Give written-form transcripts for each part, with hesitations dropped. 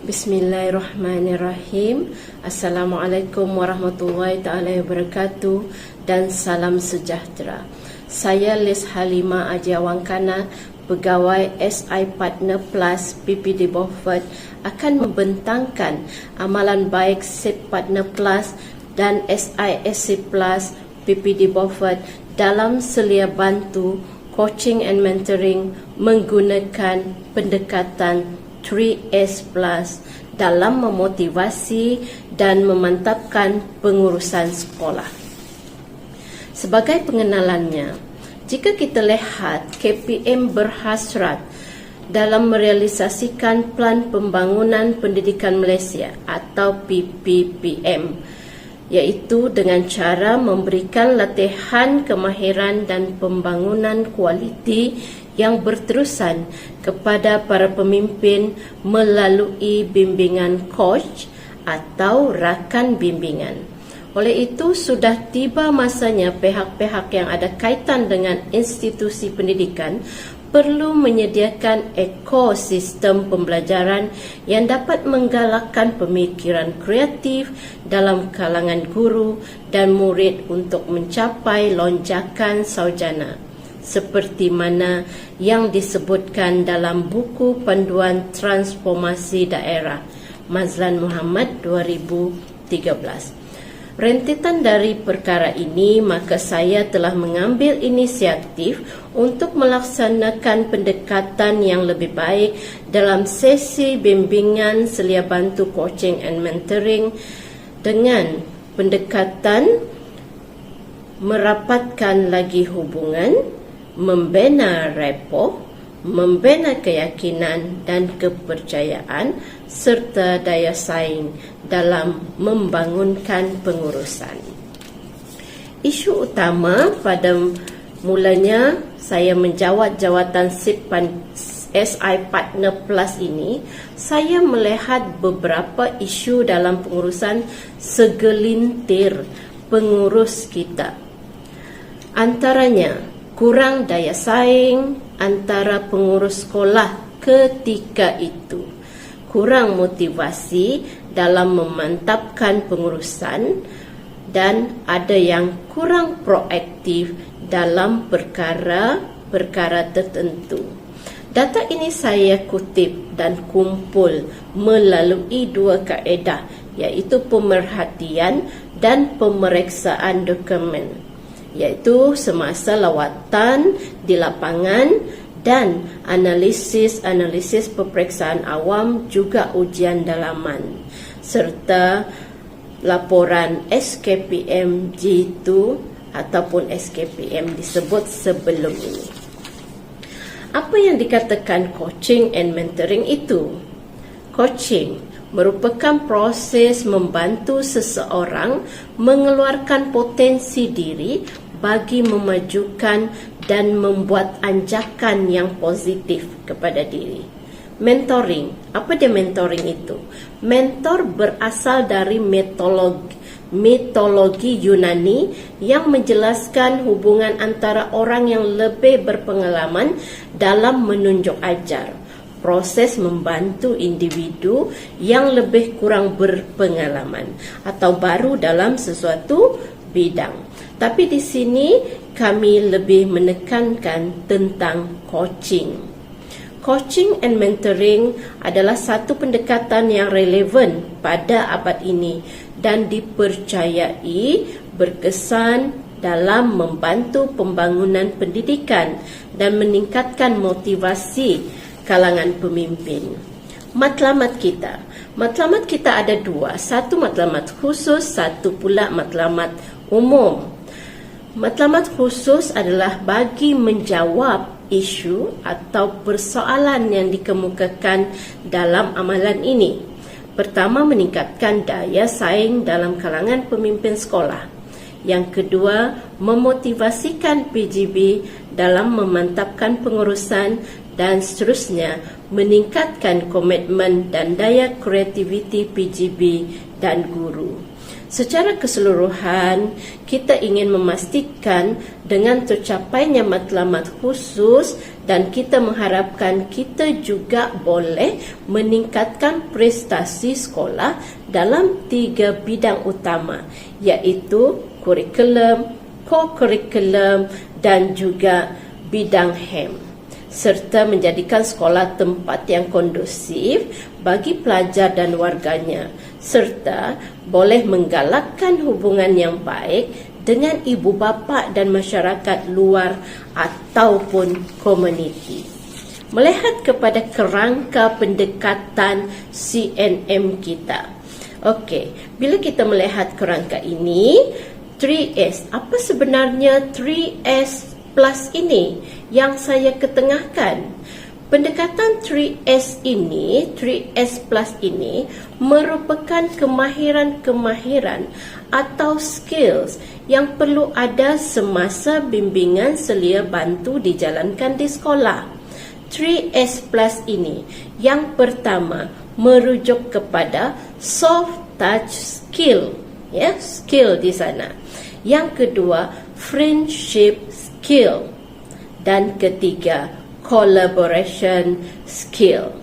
Bismillahirrahmanirrahim. Assalamualaikum warahmatullahi taala wabarakatuh dan salam sejahtera. Saya Liz Halima Ajia Wangkana, pegawai SI Partner Plus PPD Beaufort, akan membentangkan amalan baik SIP Partner Plus dan SISC Plus PPD Beaufort dalam selia bantu coaching and mentoring menggunakan pendekatan 3S Plus dalam memotivasi dan memantapkan pengurusan sekolah. Sebagai pengenalannya, jika kita lihat KPM berhasrat dalam merealisasikan Plan Pembangunan Pendidikan Malaysia atau PPPM, iaitu dengan cara memberikan latihan kemahiran dan pembangunan kualiti yang berterusan kepada para pemimpin melalui bimbingan coach atau rakan bimbingan. Oleh itu, sudah tiba masanya pihak-pihak yang ada kaitan dengan institusi pendidikan perlu menyediakan ekosistem pembelajaran yang dapat menggalakkan pemikiran kreatif dalam kalangan guru dan murid untuk mencapai lonjakan sarjana, seperti mana yang disebutkan dalam buku Panduan Transformasi Daerah Mazlan Muhammad 2013. Rentetan dari perkara ini, maka saya telah mengambil inisiatif untuk melaksanakan pendekatan yang lebih baik dalam sesi bimbingan selia bantu coaching and mentoring dengan pendekatan merapatkan lagi hubungan, membina rapport, membina keyakinan dan kepercayaan serta daya saing dalam membangunkan pengurusan. Isu utama pada mulanya saya menjawat jawatan SI Partner Plus ini, saya melihat beberapa isu dalam pengurusan segelintir pengurus kita. Antaranya, kurang daya saing antara pengurus sekolah ketika itu, kurang motivasi dalam memantapkan pengurusan, dan ada yang kurang proaktif dalam perkara-perkara tertentu. Data ini saya kutip dan kumpul melalui dua kaedah, iaitu pemerhatian dan pemeriksaan dokumen, iaitu semasa lawatan di lapangan dan analisis peperiksaan awam, juga ujian dalaman, serta laporan SKPM G2 ataupun SKPM disebut sebelum ini. Apa yang dikatakan coaching and mentoring itu? Coaching merupakan proses membantu seseorang mengeluarkan potensi diri bagi memajukan dan membuat anjakan yang positif kepada diri. Mentoring, apa dia mentoring itu? Mentor berasal dari mitologi Yunani yang menjelaskan hubungan antara orang yang lebih berpengalaman dalam menunjuk ajar, proses membantu individu yang lebih kurang berpengalaman atau baru dalam sesuatu bidang. Tapi di sini kami lebih menekankan tentang coaching. Coaching and mentoring adalah satu pendekatan yang relevan pada abad ini dan dipercayai berkesan dalam membantu pembangunan pendidikan dan meningkatkan motivasi kalangan pemimpin. Matlamat kita ada dua, satu matlamat khusus, satu pula matlamat umum. Matlamat khusus adalah bagi menjawab isu atau persoalan yang dikemukakan dalam amalan ini. Pertama, meningkatkan daya saing dalam kalangan pemimpin sekolah. Yang kedua, memotivasikan PGB dalam memantapkan pengurusan, dan seterusnya meningkatkan komitmen dan daya kreativiti PGB dan guru. Secara keseluruhan, kita ingin memastikan dengan tercapainya matlamat khusus dan kita mengharapkan kita juga boleh meningkatkan prestasi sekolah dalam 3 bidang utama, iaitu kurikulum, co-curriculum dan juga bidang HEM, serta menjadikan sekolah tempat yang kondusif bagi pelajar dan warganya, serta boleh menggalakkan hubungan yang baik dengan ibu bapa dan masyarakat luar ataupun komuniti. Melihat kepada kerangka pendekatan CNM kita. Okey, bila kita melihat kerangka ini, 3S, apa sebenarnya 3S plus ini yang saya ketengahkan? Pendekatan 3S ini, 3S plus ini merupakan kemahiran-kemahiran atau skills yang perlu ada semasa bimbingan selia bantu dijalankan di sekolah. 3S plus ini, yang pertama merujuk kepada soft touch skill, ya, skill di sana. Yang kedua, friendship skill, dan ketiga, collaboration skill.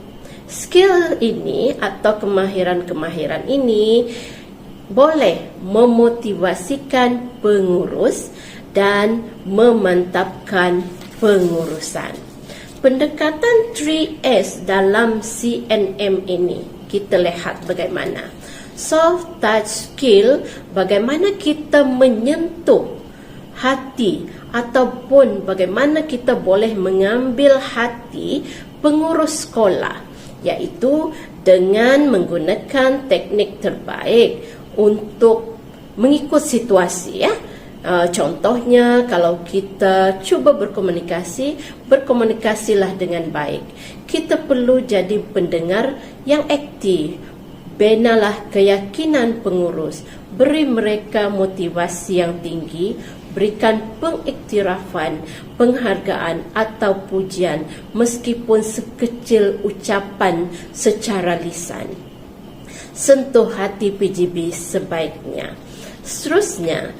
Skill ini atau kemahiran-kemahiran ini boleh memotivasikan pengurus dan memantapkan pengurusan. Pendekatan 3S dalam CNM ini, kita lihat bagaimana. Soft touch skill, bagaimana kita menyentuh hati ataupun bagaimana kita boleh mengambil hati pengurus sekolah, iaitu dengan menggunakan teknik terbaik untuk mengikut situasi, ya. Contohnya, kalau kita cuba berkomunikasilah dengan baik. Kita perlu jadi pendengar yang aktif. Benalah keyakinan pengurus, beri mereka motivasi yang tinggi, berikan pengiktirafan, penghargaan atau pujian meskipun sekecil ucapan secara lisan. Sentuh hati PGB sebaiknya. Seterusnya,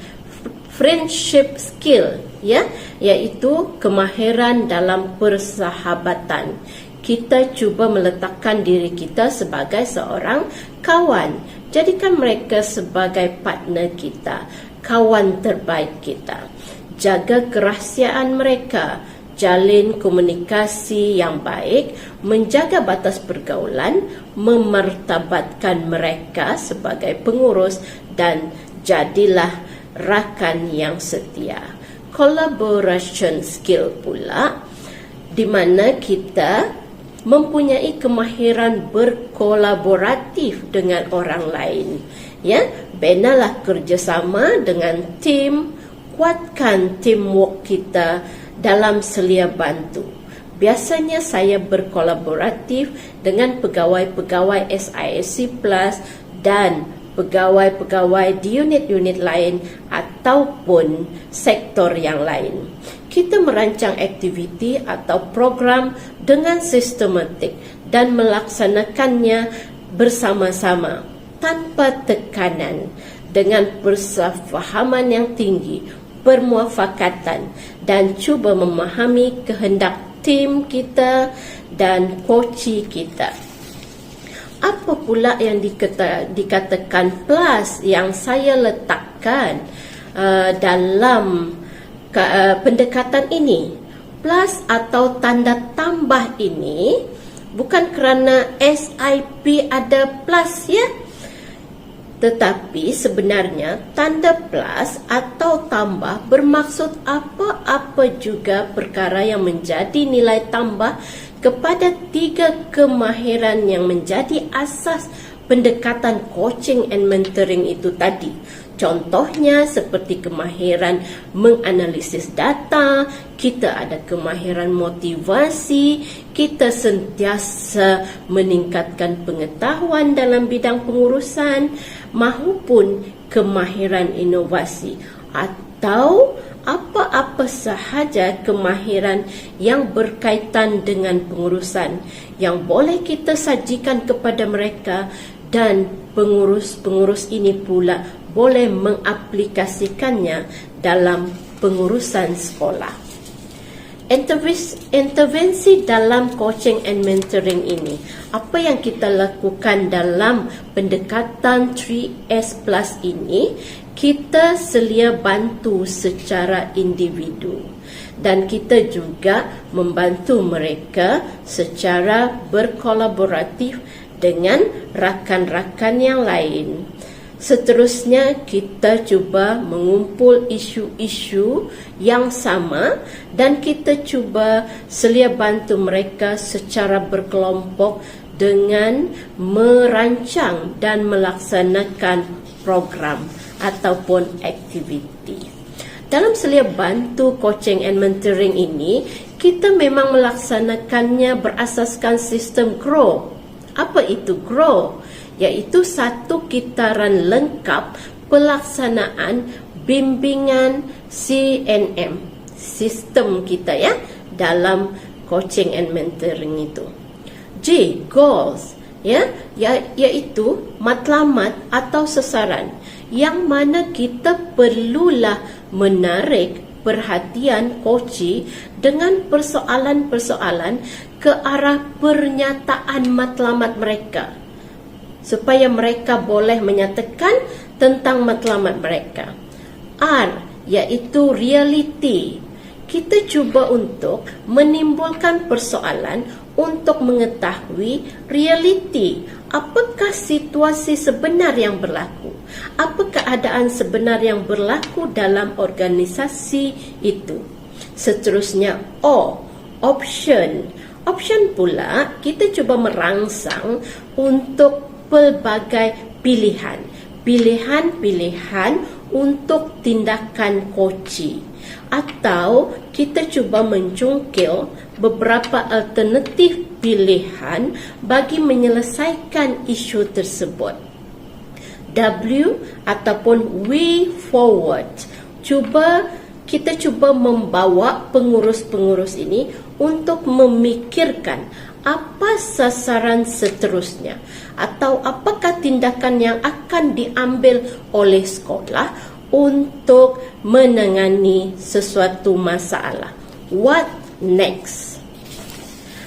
friendship skill, ya, iaitu kemahiran dalam persahabatan. Kita cuba meletakkan diri kita sebagai seorang kawan. Jadikan mereka sebagai partner kita, kawan terbaik kita. Jaga kerahsiaan mereka, jalin komunikasi yang baik, menjaga batas pergaulan, memartabatkan mereka sebagai pengurus dan jadilah rakan yang setia. Collaboration skill pula, di mana kita mempunyai kemahiran berkolaboratif dengan orang lain, ya. Benalah kerjasama dengan tim, kuatkan teamwork kita dalam selia bantu. Biasanya saya berkolaboratif dengan pegawai-pegawai SISC Plus dan pegawai-pegawai di unit-unit lain ataupun sektor yang lain. Kita merancang aktiviti atau program dengan sistematik dan melaksanakannya bersama-sama tanpa tekanan, dengan persefahaman yang tinggi, permuafakatan, dan cuba memahami kehendak tim kita dan koci kita. Apa pula yang dikatakan plus yang saya letakkan dalam pendekatan ini? Plus atau tanda tambah ini bukan kerana SIP ada plus, ya. Tetapi sebenarnya tanda plus atau tambah bermaksud apa-apa juga perkara yang menjadi nilai tambah kepada 3 kemahiran yang menjadi asas pendekatan coaching and mentoring itu tadi. Contohnya seperti kemahiran menganalisis data, kita ada kemahiran motivasi, kita sentiasa meningkatkan pengetahuan dalam bidang pengurusan, maupun kemahiran inovasi atau apa-apa sahaja kemahiran yang berkaitan dengan pengurusan yang boleh kita sajikan kepada mereka, dan pengurus-pengurus ini pula boleh mengaplikasikannya dalam pengurusan sekolah. Intervensi dalam coaching and mentoring ini, apa yang kita lakukan dalam pendekatan 3S Plus ini, kita selia bantu secara individu dan kita juga membantu mereka secara berkolaboratif dengan rakan-rakan yang lain. Seterusnya, kita cuba mengumpul isu-isu yang sama dan kita cuba selia bantu mereka secara berkelompok dengan merancang dan melaksanakan program ataupun aktiviti. Dalam selia bantu coaching and mentoring ini, kita memang melaksanakannya berasaskan sistem GROW. Apa itu GROW? Iaitu satu kitaran lengkap pelaksanaan bimbingan CNM, sistem kita ya, dalam coaching and mentoring itu. G, goals, ya, iaitu matlamat atau sasaran yang mana kita perlulah menarik perhatian coachi dengan persoalan-persoalan ke arah pernyataan matlamat mereka, supaya mereka boleh menyatakan tentang matlamat mereka. R, iaitu reality. Kita cuba untuk menimbulkan persoalan untuk mengetahui reality. Apakah situasi sebenar yang berlaku? Apa keadaan sebenar yang berlaku dalam organisasi itu? Seterusnya, O, option. Option pula, kita cuba merangsang untuk pelbagai pilihan. Pilihan-pilihan untuk tindakan coachi. Atau kita cuba mencungkil beberapa alternatif pilihan bagi menyelesaikan isu tersebut. W ataupun way forward. Kita cuba membawa pengurus-pengurus ini untuk memikirkan apa sasaran seterusnya atau apakah tindakan yang akan diambil oleh sekolah untuk menangani sesuatu masalah. What next?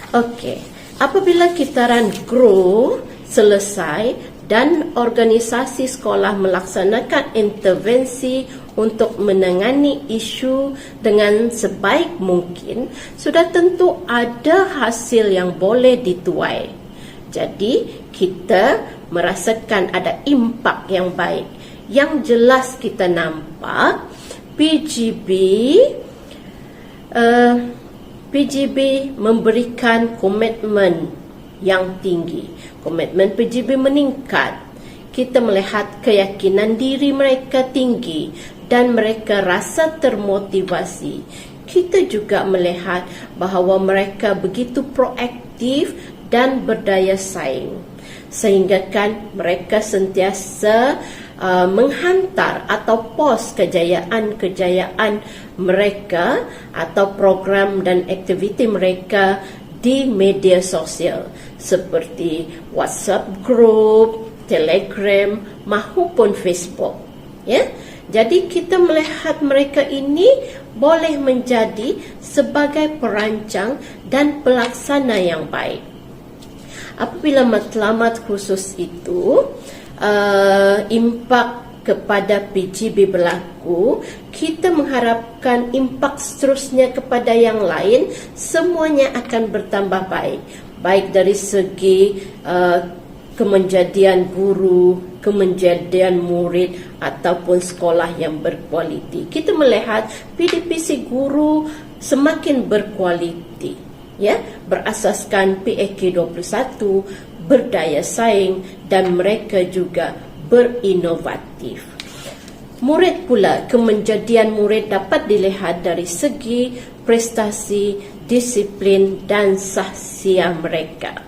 Okey, apabila kitaran GROW selesai dan organisasi sekolah melaksanakan intervensi untuk menangani isu dengan sebaik mungkin, sudah tentu ada hasil yang boleh dituai. Jadi, kita merasakan ada impak yang baik. Yang jelas kita nampak PGB memberikan komitmen yang tinggi. Komitmen PGB meningkat. Kita melihat keyakinan diri mereka tinggi dan mereka rasa termotivasi. Kita juga melihat bahawa mereka begitu proaktif dan berdaya saing. Sehingga kan mereka sentiasa menghantar atau post kejayaan-kejayaan mereka atau program dan aktiviti mereka di media sosial seperti WhatsApp group, Telegram maupun Facebook. Ya, jadi kita melihat mereka ini boleh menjadi sebagai perancang dan pelaksana yang baik. Apabila matlamat khusus itu impak kepada PGB berlaku, kita mengharapkan impak seterusnya kepada yang lain, semuanya akan bertambah baik. Baik dari segi kemenjadian guru, kemenjadian murid ataupun sekolah yang berkualiti. Kita melihat PDPC guru semakin berkualiti, ya, berasaskan PAK 21, berdaya saing dan mereka juga berinovatif. Murid pula, kemenjadian murid dapat dilihat dari segi prestasi, disiplin dan sahsia mereka.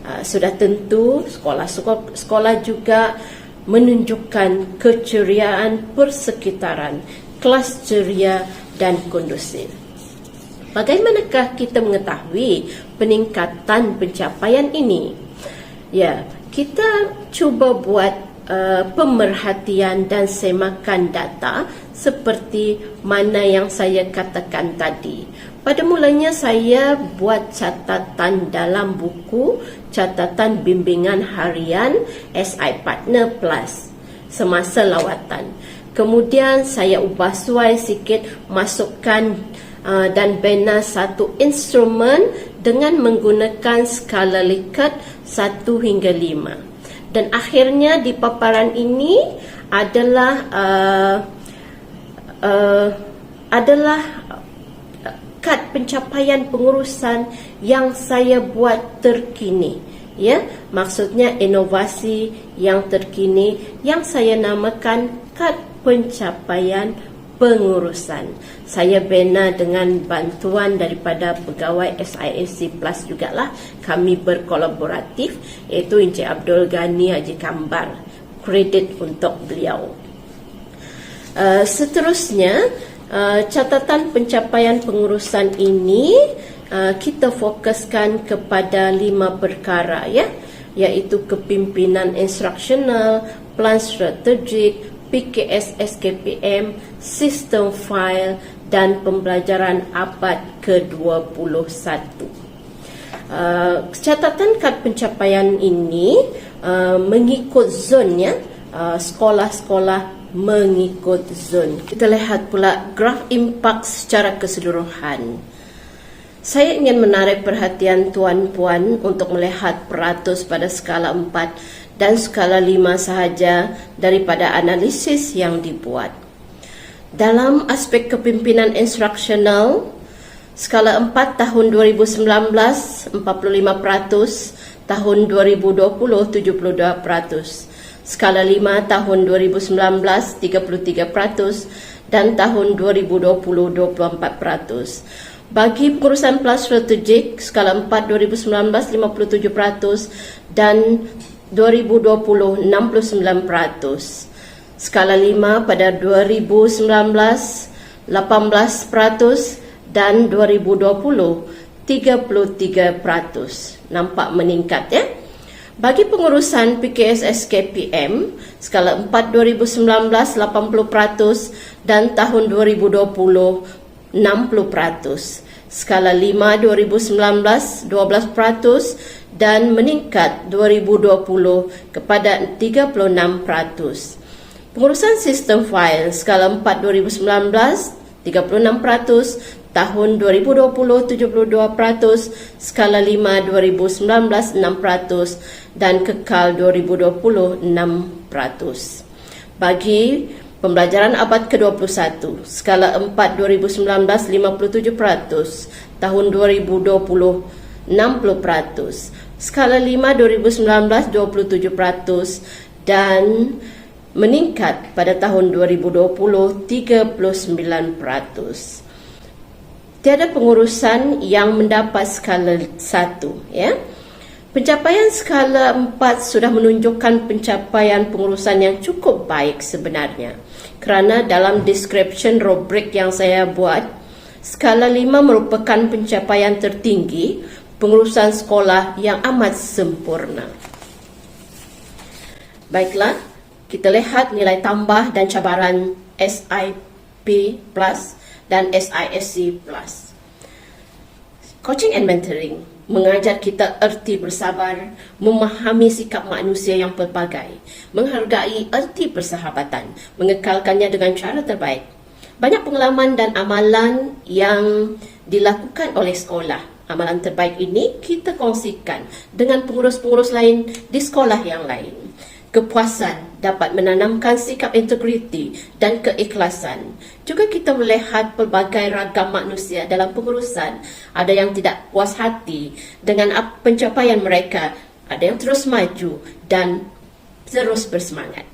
Sudah tentu sekolah juga menunjukkan keceriaan persekitaran kelas ceria dan kondusif. Bagaimanakah kita mengetahui peningkatan pencapaian ini? Ya, kita cuba buat pemerhatian dan semakan data seperti mana yang saya katakan tadi. Pada mulanya saya buat catatan dalam buku catatan bimbingan harian SI Partner Plus semasa lawatan. Kemudian saya ubah suai sikit, masukkan dan bina satu instrumen dengan menggunakan skala Likert 1 hingga 5. Dan akhirnya di paparan ini adalah kad pencapaian pengurusan yang saya buat terkini. Ya, maksudnya inovasi yang terkini yang saya namakan kad pencapaian pengurusan. Saya bina dengan bantuan daripada pegawai SIAC Plus jugalah. Kami berkolaboratif, iaitu Encik Abdul Ghani Haji Kambar. Kredit untuk beliau. Seterusnya, catatan pencapaian pengurusan ini kita fokuskan kepada 5 perkara, ya, iaitu kepimpinan instruksional, plan strategik, PKS SKPM, sistem file dan pembelajaran abad ke-21. Catatan kad pencapaian ini mengikut zon, ya, sekolah-sekolah mengikut zon. Kita lihat pula graf impak secara keseluruhan. Saya ingin menarik perhatian tuan-puan untuk melihat peratus pada skala 4 dan skala 5 sahaja daripada analisis yang dibuat. Dalam aspek kepimpinan instruksional, skala 4 tahun 2019 45%, tahun 2020 72%, skala 5 tahun 2019 33% dan tahun 2020 24%. Bagi pengurusan plan strategik, skala 4 2019 57% dan 2020 69%. Skala 5 pada 2019 18% dan 2020 33%. Nampak meningkat, ya. Bagi pengurusan PKS SKPM, skala 4 2019 80% dan tahun 2020 60%. Skala 5 2019 12% dan meningkat 2020 kepada 36%. Pengurusan sistem file, skala 4 2019 36%, tahun 2020 72%, skala 5 2019 6% dan kekal 2020 6%. Bagi pembelajaran abad ke-21, skala 4 2019 57%, tahun 2020 60%, skala 5 2019 27% dan meningkat pada tahun 2020 39%. Tiada pengurusan yang mendapat skala 1, ya. Pencapaian skala 4 sudah menunjukkan pencapaian pengurusan yang cukup baik sebenarnya. Kerana dalam description rubrik yang saya buat, skala 5 merupakan pencapaian tertinggi pengurusan sekolah yang amat sempurna. Baiklah, kita lihat nilai tambah dan cabaran SIP Plus dan SISC Plus. Coaching and mentoring mengajar kita erti bersabar, memahami sikap manusia yang pelbagai, menghargai erti persahabatan, mengekalkannya dengan cara terbaik. Banyak pengalaman dan amalan yang dilakukan oleh sekolah. Amalan terbaik ini kita kongsikan dengan pengurus-pengurus lain di sekolah yang lain. Kepuasan dapat menanamkan sikap integriti dan keikhlasan. Juga kita melihat pelbagai ragam manusia dalam pengurusan. Ada yang tidak puas hati dengan pencapaian mereka, ada yang terus maju dan terus bersemangat.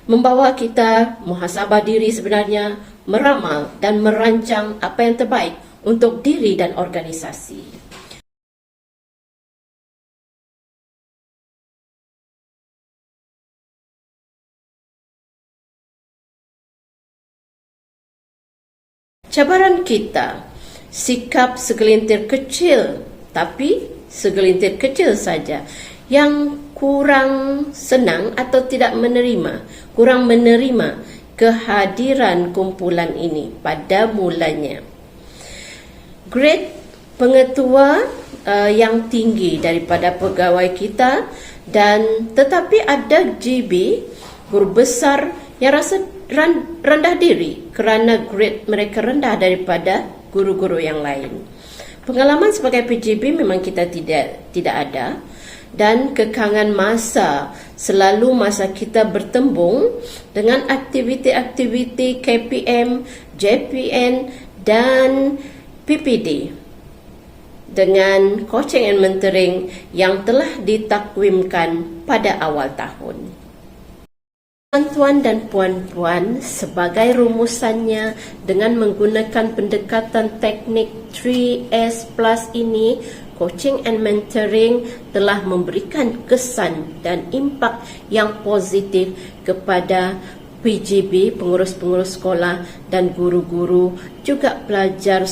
Membawa kita muhasabah diri sebenarnya, meramal dan merancang apa yang terbaik untuk diri dan organisasi. Cabaran kita, sikap segelintir kecil, tapi segelintir kecil saja, yang kurang senang atau tidak menerima, kurang menerima kehadiran kumpulan ini pada mulanya. Grade pengetua yang tinggi daripada pegawai kita, dan tetapi ada GB, guru besar yang rasa rendah diri kerana grade mereka rendah daripada guru-guru yang lain. Pengalaman sebagai PJB memang kita tidak ada, dan kekangan masa, selalu masa kita bertembung dengan aktiviti-aktiviti KPM, JPN dan PPD dengan coaching and mentoring yang telah ditakwimkan pada awal tahun. Tuan-tuan dan puan-puan, sebagai rumusannya dengan menggunakan pendekatan teknik 3S Plus ini, coaching and mentoring telah memberikan kesan dan impak yang positif kepada PJB, pengurus-pengurus sekolah dan guru-guru, juga pelajar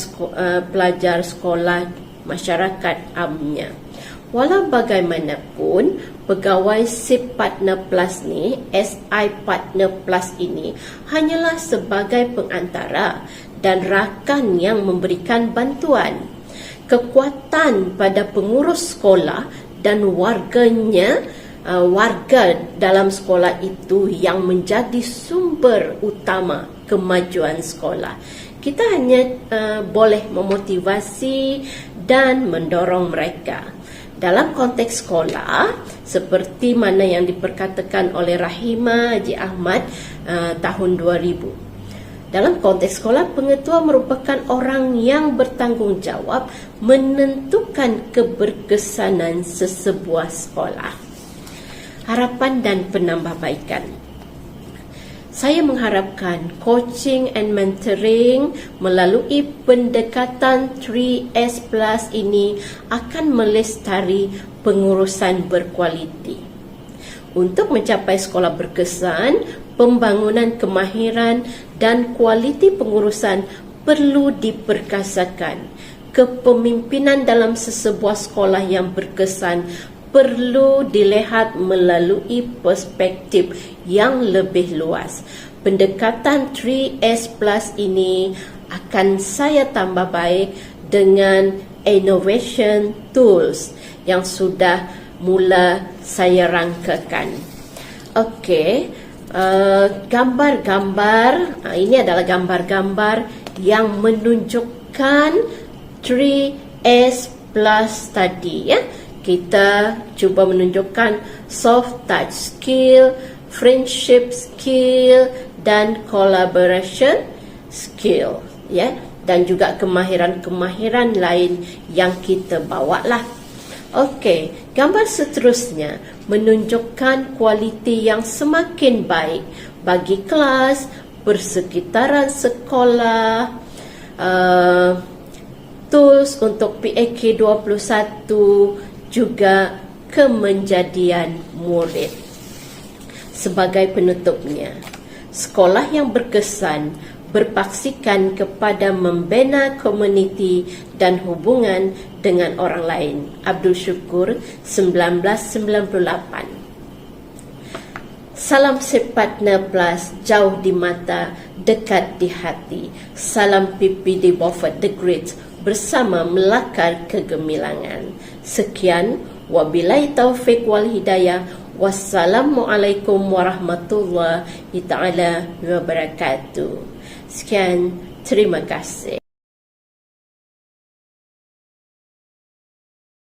sekolah masyarakat amnya. Walau bagaimanapun, pegawai SIP Partner Plus ni, SI Partner Plus ini hanyalah sebagai pengantara dan rakan yang memberikan bantuan. Kekuatan pada pengurus sekolah dan warganya, warga dalam sekolah itu yang menjadi sumber utama kemajuan sekolah. Kita hanya boleh memotivasi dan mendorong mereka. Dalam konteks sekolah, seperti mana yang diperkatakan oleh Rahimah Haji Ahmad tahun 2000. Dalam konteks sekolah, pengetua merupakan orang yang bertanggungjawab menentukan keberkesanan sesebuah sekolah. Harapan dan penambahbaikan. Saya mengharapkan coaching and mentoring melalui pendekatan 3S Plus ini akan melestari pengurusan berkualiti. Untuk mencapai sekolah berkesan, pembangunan kemahiran dan kualiti pengurusan perlu diperkasakan. Kepemimpinan dalam sesebuah sekolah yang berkesan perlu dilihat melalui perspektif yang lebih luas. Pendekatan 3S Plus ini akan saya tambah baik dengan innovation tools yang sudah mula saya rangkakan. Okey, gambar-gambar, ini adalah gambar-gambar yang menunjukkan 3S Plus tadi, ya. Kita cuba menunjukkan soft touch skill, friendship skill dan collaboration skill, ya, dan juga kemahiran-kemahiran lain yang kita bawa lah. Okey, gambar seterusnya menunjukkan kualiti yang semakin baik bagi kelas, persekitaran sekolah, tools untuk PAK 21, juga kemenjadian murid. Sebagai penutupnya, sekolah yang berkesan berpaksikan kepada membina komuniti dan hubungan dengan orang lain. Abdul Syukur, 1998. Salam SIP Partner Plus, jauh di mata, dekat di hati. Salam PPD Beaufort the Great, bersama melakar kegemilangan. Sekian, wabillahi taufiq wal hidayah. Wassalamualaikum warahmatullahi taala wabarakatuh. Sekian, terima kasih.